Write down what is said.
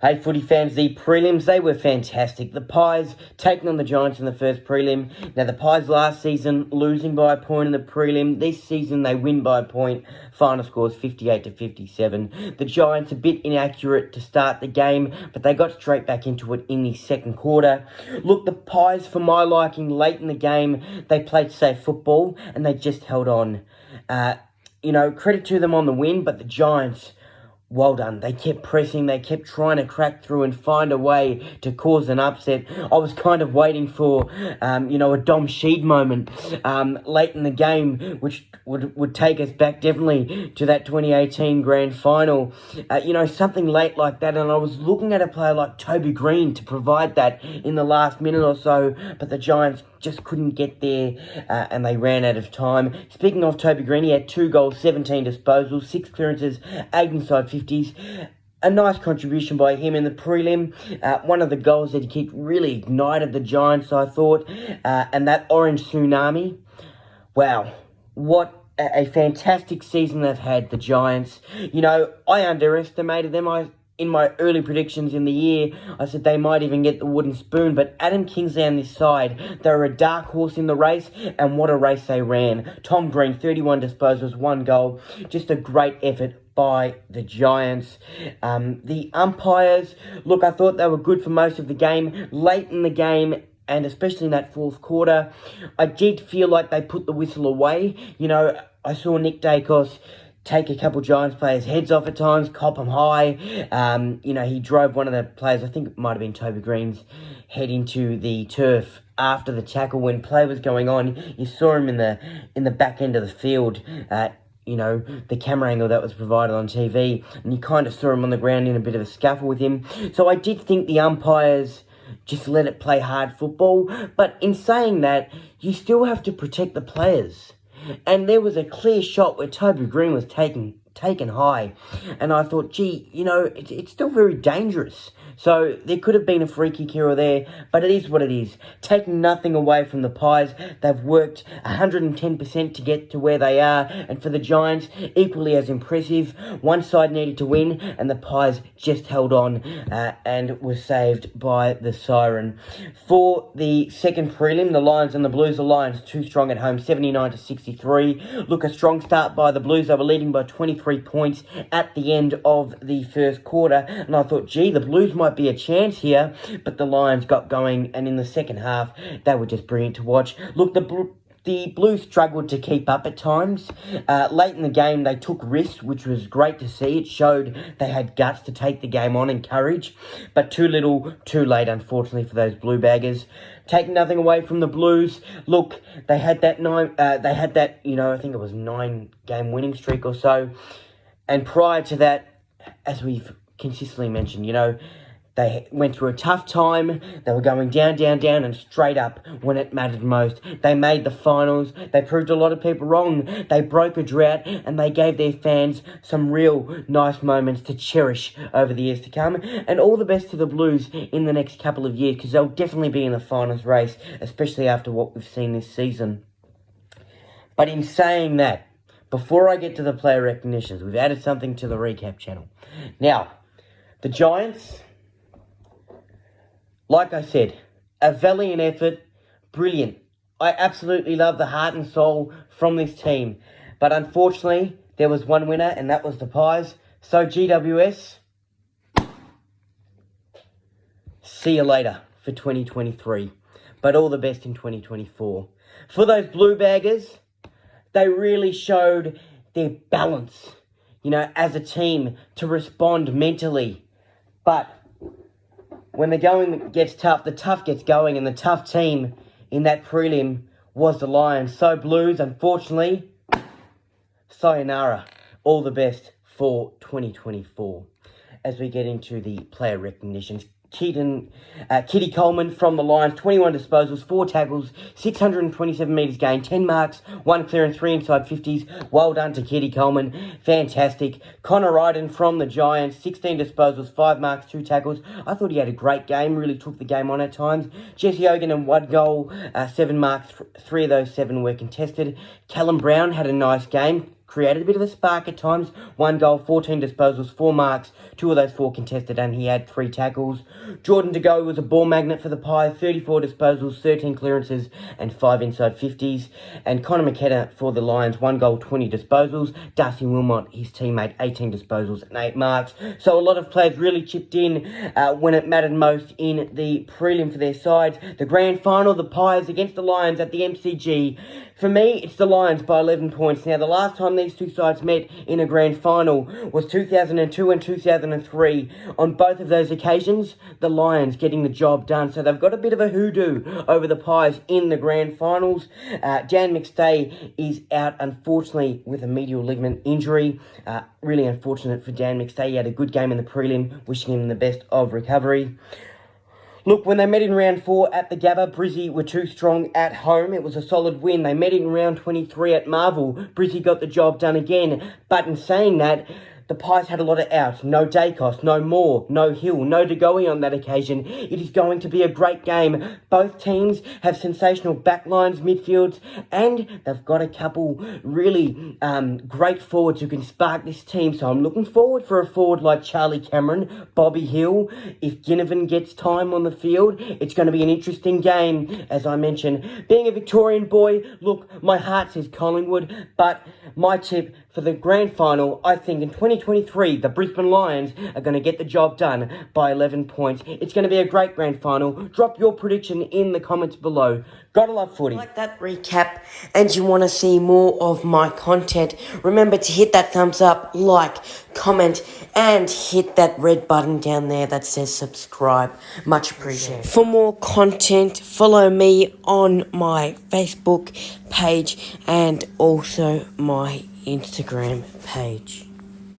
Hey footy fans, the prelims, they were fantastic. The Pies taking on the Giants in the first prelim. Now the Pies last season losing by a point in the prelim. This season they win by a point. Final score is 58-57. The Giants a bit inaccurate to start the game, but they got straight back into it in the second quarter. Look, the Pies, for my liking, late in the game, they played safe football and they just held on. Credit to them on the win, but the Giants, well done. They kept pressing. They kept trying to crack through and find a way to cause an upset. I was kind of waiting for, a Dom Sheed moment late in the game, which would take us back definitely to that 2018 grand final. Something late like that. And I was looking at a player like Toby Green to provide that in the last minute or so, but the Giants just couldn't get there and they ran out of time. Speaking of Toby Green, he had 2 goals, 17 disposals, 6 clearances, 8 inside 50s. A nice contribution by him in the prelim. One of the goals that he really ignited the Giants, I thought. And that orange tsunami. Wow, what a fantastic season they've had, the Giants. I underestimated them. In my early predictions in the year, I said they might even get the wooden spoon, but Adam Kingsley on this side, they were a dark horse in the race, and what a race they ran. Tom Green, 31 disposals, 1 goal. Just a great effort by the Giants. The umpires, look, I thought they were good for most of the game. Late in the game, and especially in that fourth quarter, I did feel like they put the whistle away. I saw Nick Dacos take a couple Giants players' heads off at times, cop them high. He drove one of the players, I think it might have been Toby Green's, head into the turf after the tackle when play was going on. You saw him in the back end of the field, the camera angle that was provided on TV, and you kind of saw him on the ground in a bit of a scuffle with him. So I did think the umpires just let it play hard football, but in saying that, you still have to protect the players. And there was a clear shot where Toby Green was taken high. And I thought, it's still very dangerous. So there could have been a free kick here or there, but it is what it is. Taking nothing away from the Pies, they've worked 110% to get to where they are. And for the Giants, equally as impressive. One side needed to win, and the Pies just held on and were saved by the siren. For the second prelim, the Lions and the Blues. The Lions too strong at home, 79-63. Look, a strong start by the Blues. They were leading by 23 points at the end of the first quarter. And I thought, the Blues might be a chance here, but the Lions got going, and in the second half, they were just brilliant to watch. Look, the Blues struggled to keep up at times. Late in the game, they took risks, which was great to see. It showed they had guts to take the game on and courage, but too little, too late, unfortunately, for those Blue Baggers. Taking nothing away from the Blues. Look, they had that I think it was 9-game winning streak or so, and prior to that, as we've consistently mentioned, they went through a tough time. They were going down, and straight up when it mattered most. They made the finals. They proved a lot of people wrong. They broke a drought, and they gave their fans some real nice moments to cherish over the years to come. And all the best to the Blues in the next couple of years, because they'll definitely be in the finals race, especially after what we've seen this season. But in saying that, before I get to the player recognitions, we've added something to the recap channel. Now, the Giants, like I said, a valiant effort, brilliant. I absolutely love the heart and soul from this team. But unfortunately, there was one winner, and that was the Pies. So GWS, see you later for 2023. But all the best in 2024. For those Blue Baggers, they really showed their balance, as a team to respond mentally. But when the going gets tough, the tough gets going, and the tough team in that prelim was the Lions. So Blues, unfortunately, sayonara. All the best for 2024. As we get into the player recognitions, Kitty Coleman from the Lions, 21 disposals, 4 tackles, 627 metres gained, 10 marks, 1 clearance, 3 inside 50s. Well done to Kitty Coleman. Fantastic. Connor Ryden from the Giants, 16 disposals, 5 marks, 2 tackles. I thought he had a great game, really took the game on at times. Jesse Hogan and 1 goal, 7 marks, 3 of those 7 were contested. Callum Brown had a nice game. created a bit of a spark at times. 1 goal, 14 disposals, 4 marks, 2 of those 4 contested, and he had 3 tackles. Jordan De Goey was a ball magnet for the Pies, 34 disposals, 13 clearances, and 5 inside 50s. And Connor McKenna for the Lions, 1 goal, 20 disposals. Darcy Wilmot, his teammate, 18 disposals and 8 marks. So a lot of players really chipped in when it mattered most in the prelim for their sides. The grand final, the Pies against the Lions at the MCG. For me, it's the Lions by 11 points. Now, the last time these two sides met in a grand final was 2002 and 2003. On both of those occasions, the Lions getting the job done. So they've got a bit of a hoodoo over the Pies in the grand finals. Dan McStay is out, unfortunately, with a medial ligament injury. Really unfortunate for Dan McStay. He had a good game in the prelim. Wishing him the best of recovery. Look, when they met in round 4 at the Gabba, Brizzy were too strong at home. It was a solid win. They met in round 23 at Marvel. Brizzy got the job done again. But in saying that, the Pies had a lot of outs. No Dacos, no Moore, no Hill, no De Goey on that occasion. It is going to be a great game. Both teams have sensational backlines, midfields, and they've got a couple really great forwards who can spark this team. So I'm looking forward for a forward like Charlie Cameron, Bobby Hill. If Ginnivan gets time on the field, it's going to be an interesting game, as I mentioned. Being a Victorian boy, look, my heart says Collingwood, but my tip for the grand final, I think in 2023, the Brisbane Lions are going to get the job done by 11 points. It's going to be a great grand final. Drop your prediction in the comments below. Gotta love footy. Like that recap and you want to see more of my content, remember to hit that thumbs up, like, comment, and hit that red button down there that says subscribe. Much appreciated. For more content, follow me on my Facebook page and also my Instagram page.